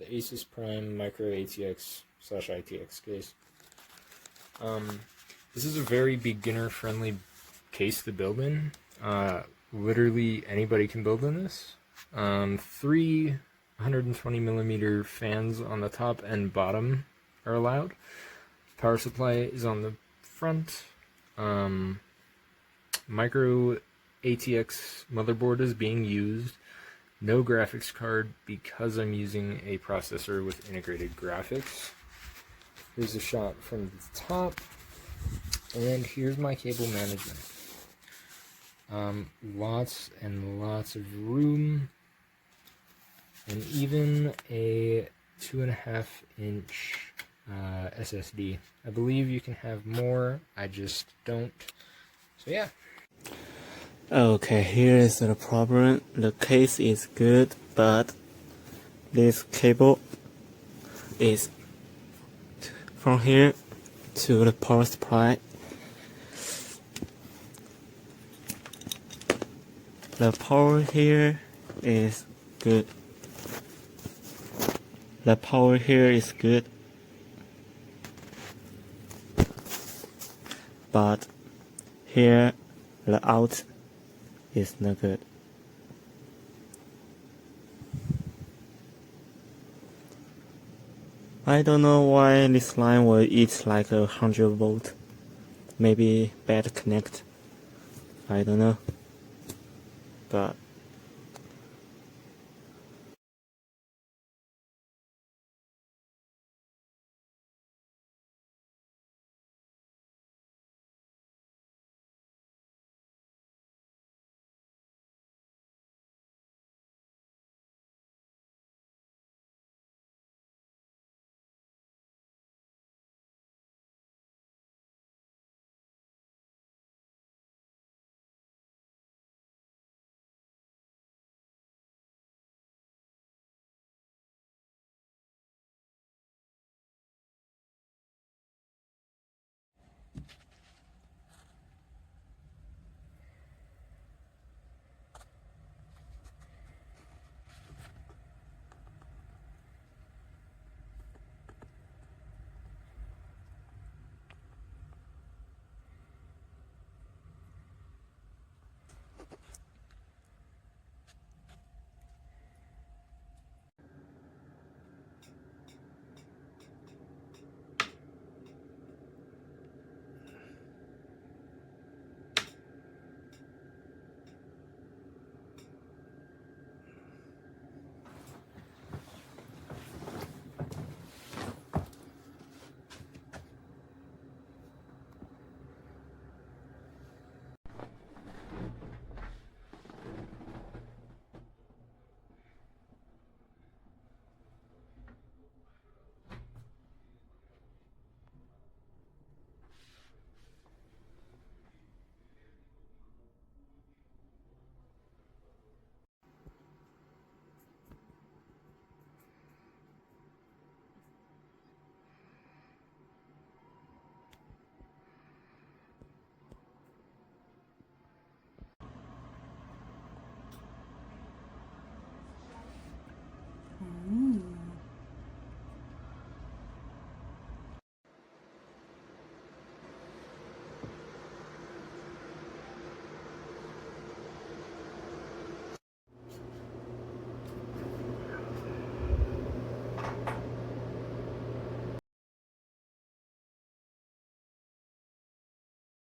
the ASUS Prime Micro ATX/ITX case. This is a very beginner-friendly case to build in. Literally anybody can build in this. 3 120mm fans on the top and bottom are allowed. Power supply is on the front. Micro ATX motherboard is being used. No graphics card because I'm using a processor with integrated graphics. Here's a shot from the top, and here's my cable management. Lots and lots of room, and even a 2.5-inch SSD. I believe you can have more, I just don't. So yeah. Okay, here is the problem. The case is good, but this cable is from here to the power supply. The power here is good. The power here is good, but here the out is not good. I don't know why this line will eat like 100 volt. Maybe bad connect. I don't know. But